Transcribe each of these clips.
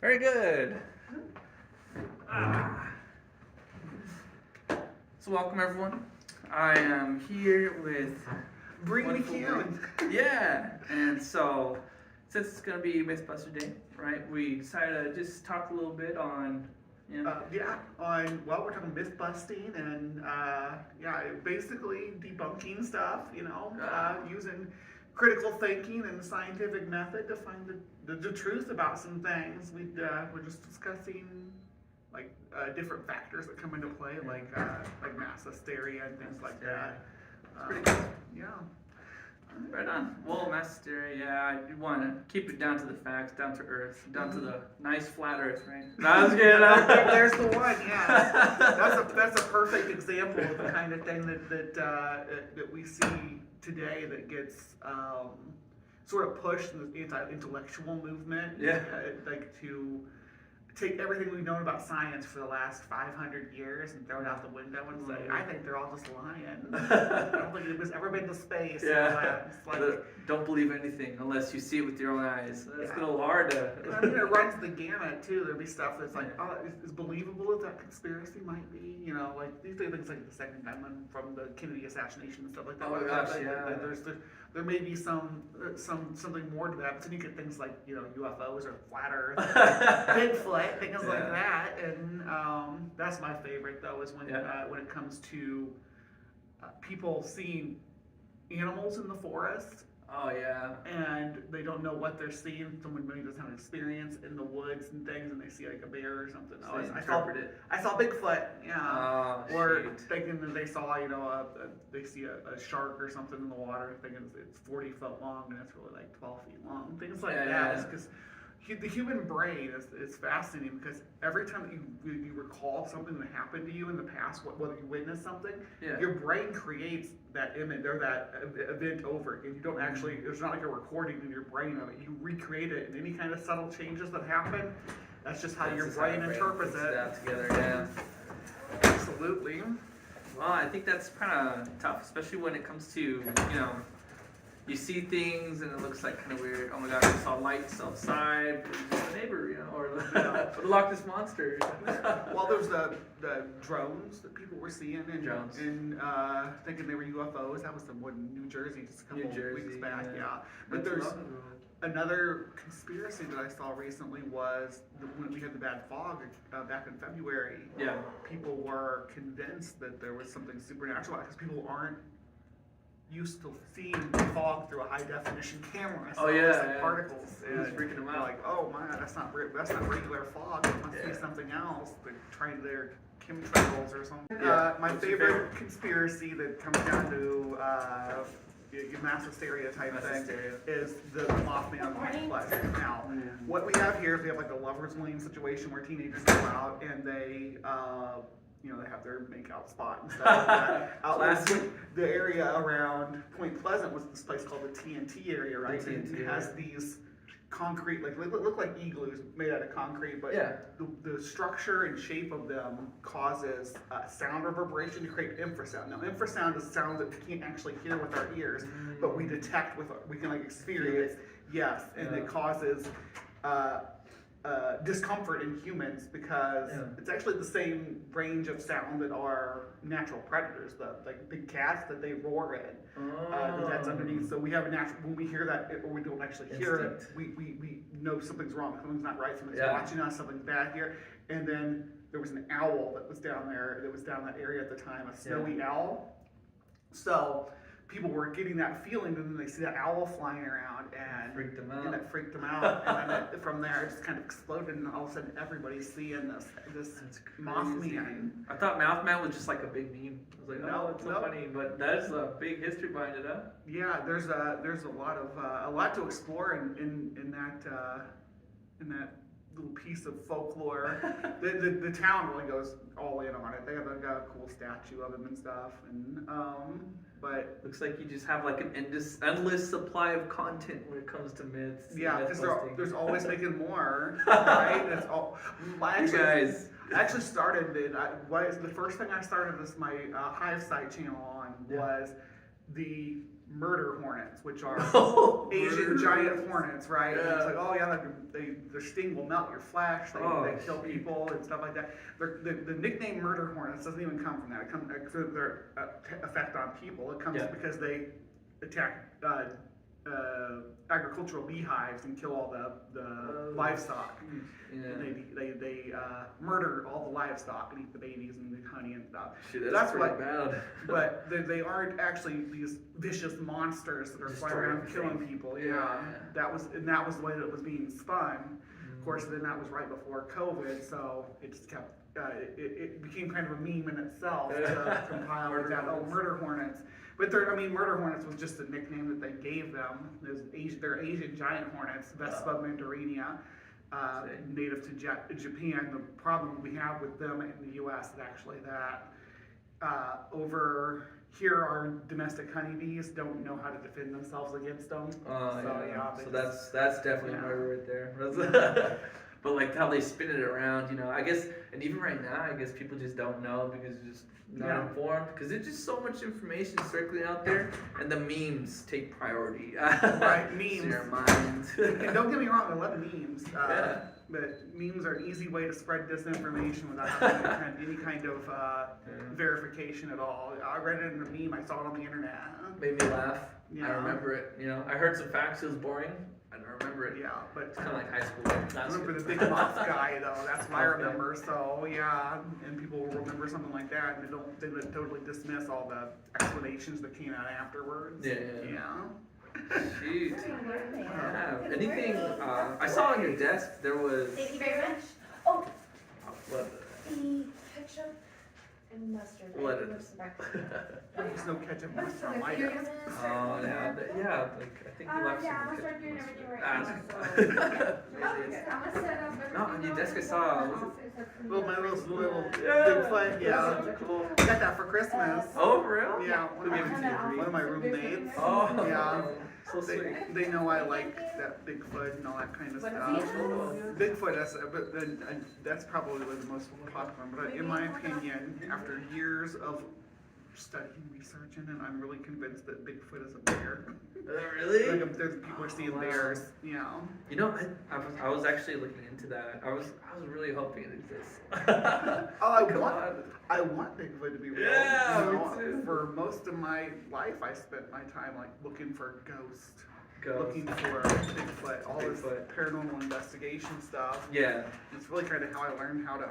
Very good. So welcome everyone. I am here with Bring me Keon. Yeah, and so since it's gonna be Mythbuster Day, right? We decided to just talk a little bit on, we're talking myth busting and basically debunking stuff. Using critical thinking and the scientific method to find the truth about some things. We're just discussing different factors that come into play, like mass hysteria and things like that. It's pretty cool. Yeah. Right on. Well, mass hysteria, yeah, I want to keep it down to the facts, down to earth, down to the nice flat earth, right? That was good. There's the one, yeah. That's a perfect example of the kind of thing that we see today that gets sort of pushed in the anti-intellectual movement. Yeah. To take everything we've known about science for the last 500 years and throw it out the window and say, I think they're all just lying. I don't think anybody's ever been to space. Yeah. Don't believe anything unless you see it with your own eyes. It's a little hard to... I mean, it runs the gamut, too. There'll be stuff that's like, is believable that conspiracy might be, these things like the second amendment from the Kennedy assassination and stuff like that. Oh, gosh, yeah. There may be something more to that, but then you get things like, UFOs or flat earth, Bigfoot, things like that. And that's my favorite, though, is when it comes to people seeing animals in the forest. Oh, yeah. And they don't know what they're seeing. Someone maybe doesn't have experience in the woods and things, and they see like a bear or something. So I saw Bigfoot, yeah. Oh, or thinking that they saw, they see a shark or something in the water, thinking it's 40 foot long and it's really like 12 feet long. Things like that. Because the human brain is fascinating, because every time that you recall something that happened to you in the past, whether you witnessed something, your brain creates that image or that event over again. You don't actually, there's not like a recording in your brain of it. You recreate it, and any kind of subtle changes that happen, that's just how your brain interprets it. That together, yeah. Absolutely. Well, I think that's kind of tough, especially when it comes to, you see things and it looks like kind of weird. Oh my gosh, I saw lights outside. It's the neighbor, or the Loch Ness monster. Well, there's the drones that people were seeing and thinking they were UFOs. That was the one in New Jersey just a couple weeks back. Yeah. But there's another conspiracy that I saw recently was when we had the bad fog back in February. Yeah. People were convinced that there was something supernatural because people aren't used to seeing fog through a high definition camera. So particles. And it's freaking them out. Like, oh man, that's not regular fog. It must be something else. They're trying their chemtrails or something. My favorite conspiracy that comes down to mass hysteria type thing is the Mothman on Point Pleasant. Now, what we have here is we have like a lover's lane situation where teenagers go out and they they have their makeout spot and stuff. The area around Point Pleasant was this place called the TNT area, right? And it has these concrete, look like igloos made out of concrete, but the structure and shape of them causes sound reverberation to create infrasound. Now, infrasound is sound that we can't actually hear with our ears, but we detect we can experience. Yes, and it causes discomfort in humans because it's actually the same range of sound that our natural predators, the big cats that they roar in. That's underneath. So we have a natural, when we hear that, or we don't actually hear it, we know something's wrong, something's not right, something's watching us, something's bad here. And then there was an owl that was down there, that was down that area at the time, a snowy owl. So people were getting that feeling, and then they see that owl flying around, and freaked them out. And it freaked them out. And then from there, it just kind of exploded, and all of a sudden, everybody's seeing this Mothman. I thought Mothman was just like a big meme. I was like, it's so funny, but that's a big history behind it, huh? Yeah, there's a lot to explore in that little piece of folklore. the town really goes all in on it. They have got a cool statue of him and stuff, and but looks like you just have like an endless supply of content when it comes to myths. Yeah, because there's always making more, right? That's all. I actually started the first thing I started my HiveSci channel on was the murder hornets, which are Oh, Asian murder giant hornets. hornets, right? And it's Yeah. like, oh yeah, their sting will melt your flesh. They kill shoot. people and stuff like that. The nickname murder hornets doesn't even come from that. It comes their effect on people. It comes because they attack agricultural beehives and kill all the livestock. Yeah. They murder all the livestock and eat the babies and the honey and stuff. Shoot, that's pretty what, bad. But they aren't actually these vicious monsters that are flying around killing people. Yeah, that was the way that it was being spun. Of course, then that was right before COVID, so it just kept. It became kind of a meme in itself to compile with that. Oh, murder hornets. But murder hornets was just a nickname that they gave them. They're Asian giant hornets, Vespa mandarinia, native to Japan. The problem we have with them in the U.S. is actually that over here, our domestic honeybees don't know how to defend themselves against them. So that's definitely murder right there. But like how they spin it around, you know, I guess, and even right now, I guess people just don't know because they're just not informed. Because there's just so much information circling out there, and the memes take priority. Right, memes. In your mind. And don't get me wrong, I love memes. But memes are an easy way to spread disinformation without having any kind of verification at all. I read it in a meme, I saw it on the internet. Made me laugh. Yeah. I remember it. You know, I heard some facts. It was boring. I don't remember it. Yeah, but It's kind of like high school. I remember the big moth guy though. That's what I remember. So yeah, and people will remember something like that, and they don't totally dismiss all the explanations that came out afterwards. Yeah. Shoot. Yeah. Anything? I saw on your desk there was. Thank you very much. Oh, What? the ketchup and mustard. What Thank you is- for breakfast. There's no ketchup mustard on my desk. Oh yeah. Like I think you left Yeah, some I'll ketchup start doing mustard. everything right Ah, now. it's- I'm gonna set up everything. No, on your desk I saw. Was it? My little Yeah. Bigfoot, yeah. Cool. I got that for Christmas. Oh, for real? Yeah, Let me have it one of my roommates. Oh, Yeah. So sweet. They know I like that Bigfoot and all that kind of What stuff. is it? Bigfoot, but then that's probably the most popular. But in my opinion, after years of studying, researching, and I'm really convinced that Bigfoot is a bear. Really? Like there's people are seeing bears, you know. You know, I was actually looking into that. I was really hoping it exists. Oh, I want Bigfoot to be real. Yeah, You me know, too. For most of my life, I spent my time like looking for ghosts. Looking Ghost. for Bigfoot, all this Bigfoot. paranormal investigation stuff. Yeah. It's really kind of how I learned how to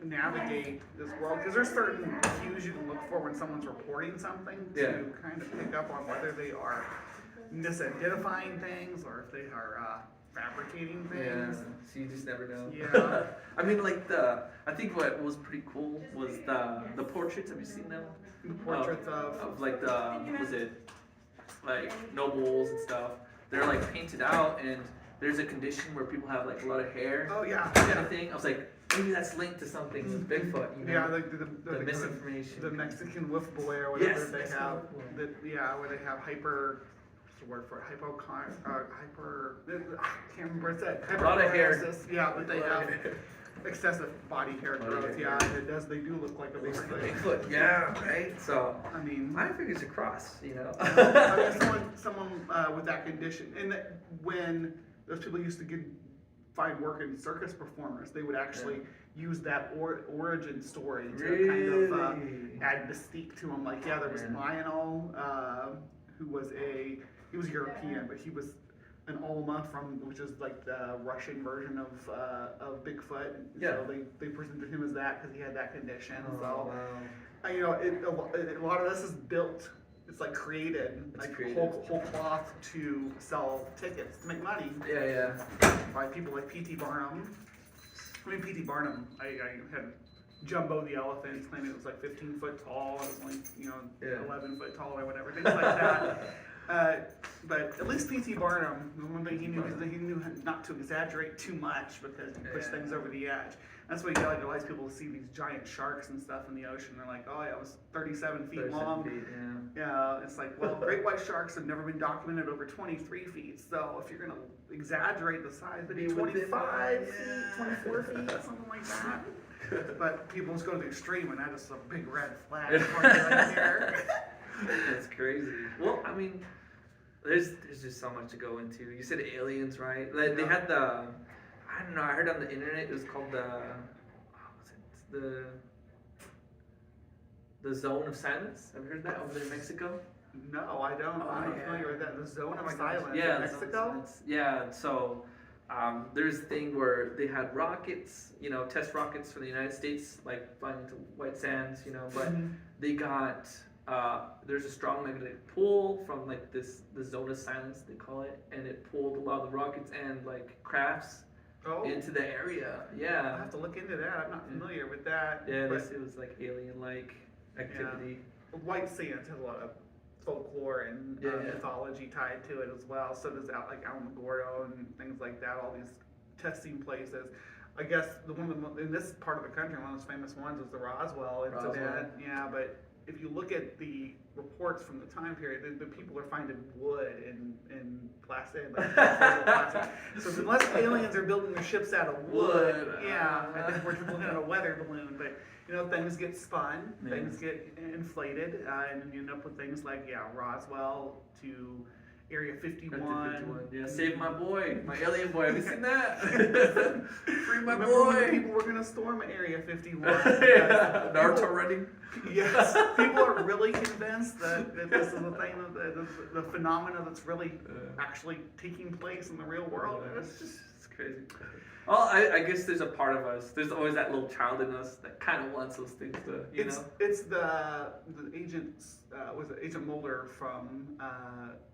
navigate this world, because there's certain cues you can look for when someone's reporting something to kind of pick up on whether they are misidentifying things or if they are fabricating Yeah. things. So you just never know. Yeah. I mean, like I think what was pretty cool was the portraits. Have you seen them? The portraits of like was it like nobles and stuff? They're like painted out, and there's a condition where people have like a lot of hair. oh yeah, Kind of thing. I was like, maybe that's linked to something with Bigfoot. You know? yeah, the misinformation. the Mexican wolf boy or whatever Yes, they Mexican have. wolf boy. Where they have hyper. What's the word for it? Hyper. I can't remember what it said. A lot of hair. Hyperhidrosis, yeah, but they A lot have of hair. excessive body hair Body growth. hair. Yeah, it does. They do look like a Bigfoot. Bigfoot. Yeah. Right. So I mean, I figured it's a cross. You know. I mean, someone with that condition, and that when those people used to find work in circus performers, they would actually use that origin story to kind of add mystique to them. Like, there was Lionel, who was he was European, but he was an Olma which is like the Russian version of Bigfoot. Yeah. So they presented him as that because he had that condition. Oh, So. wow. You know, a lot of this is built. It's like created, whole cloth to sell tickets to make money Yeah. by people like P.T. Barnum. P.T. Barnum, I had Jumbo the elephant claiming it was like 15 foot tall. It was only 11 foot tall or whatever, things like that. But at least P.T. Barnum, the one thing he knew is that he knew not to exaggerate too much because he pushed things over the edge. That's why you get like people see these giant sharks and stuff in the ocean. They're like, oh yeah, it was 37 feet 37 long. feet, Yeah, it's like, well, great white sharks have never been documented over 23 feet. So if you're gonna exaggerate the size, maybe 25 feet, 24 feet, something like that. But people just go to the extreme, and that is a big red flag right there. That's crazy. Well, I mean, there's just so much to go into. You said aliens, right? Like they Yeah. had I don't know. I heard on the internet it was called what was it? The zone of silence. Have you heard that over there in Mexico? No, I don't. Oh, I'm not yeah. familiar with that. The zone Oh of my gosh. silence Yeah, in the zone of Mexico? silence. Yeah, so there's a thing where they had rockets, test rockets from the United States, like flying into white sands, but Mhm. they got there's a strong magnetic pull from like the zone of silence they call it, and it pulled a lot of the rockets and like crafts Oh, into the area. I'll Yeah, have to look into that. I'm not familiar with that. yeah, but it was like alien-like activity. White Sands has a lot of folklore and Yeah. mythology tied to it as well. So does like Alamogordo and things like that. All these testing places. I guess in this part of the country, one of those famous ones was the Roswell incident. Roswell. Yeah, but if you look at the reports from the time period, the people are finding wood in plastic. Like, plastic. So unless aliens are building their ships out of wood, yeah, I think we're just looking at a weather balloon. But things get spun, Yeah. things get inflated, and you end up with things like Roswell to Area 51. Yeah, save my boy, my alien boy. Have you seen that? Free my Remember boy. when people were gonna storm Area 51? Yeah, Naruto running. Yes, people are really convinced that this is a thing, the phenomena that's really actually taking place in the real world. And It's crazy. Well, I guess there's a part of us. There's always that little child in us that kind of wants those things to, It's the agents. Was it Agent Mulder from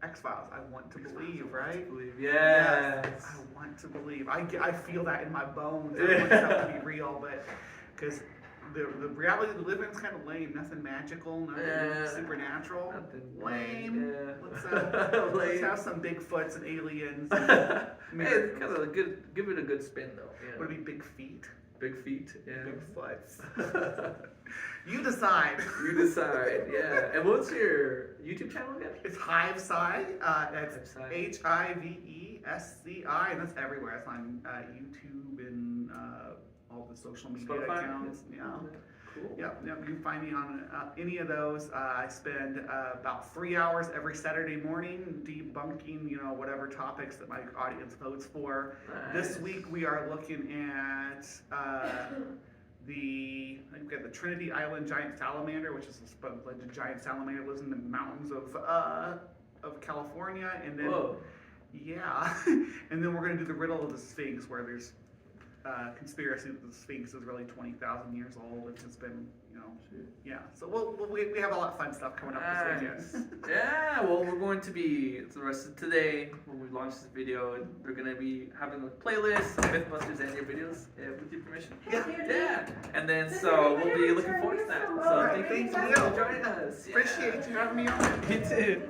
X-Files? I want to believe, right? Yes. I want to believe. I feel that in my bones. I want that to be real, but because the reality we live in is kind of lame. Nothing magical, nothing supernatural. Nothing lame. yeah. Let's have some Bigfoots and aliens. Hey, it's kind of give it a good spin though. Yeah. Would it be big feet? Big feet, yeah. Bigfoots. You decide. You decide, yeah. And what's your YouTube channel again? It's HiveSci. That's HiveSci. HIVESCI, and that's everywhere. It's on YouTube and all the social media Spotify? accounts. Yeah. Cool. Yep. You can find me on any of those. I spend about 3 hours every Saturday morning debunking, whatever topics that my audience votes for. Nice. This week we are looking at I think we've got the Trinity Island giant salamander, which is a giant salamander lives in the mountains of California, and then Whoa. yeah, and then we're gonna do the riddle of the Sphinx, where there's conspiracy that the Sphinx is really 20,000 years old and has been, yeah. So we have a lot of fun stuff coming up this weekend. Yeah, well, we're going to be, the rest of today, when we launch this video, and we're going to be having a playlist of Mythbusters and your videos, with your permission. Yeah. And then, so we'll be looking forward to that. So Alright, thank you thank for you. joining us. Yeah. Appreciate you having me on. You too.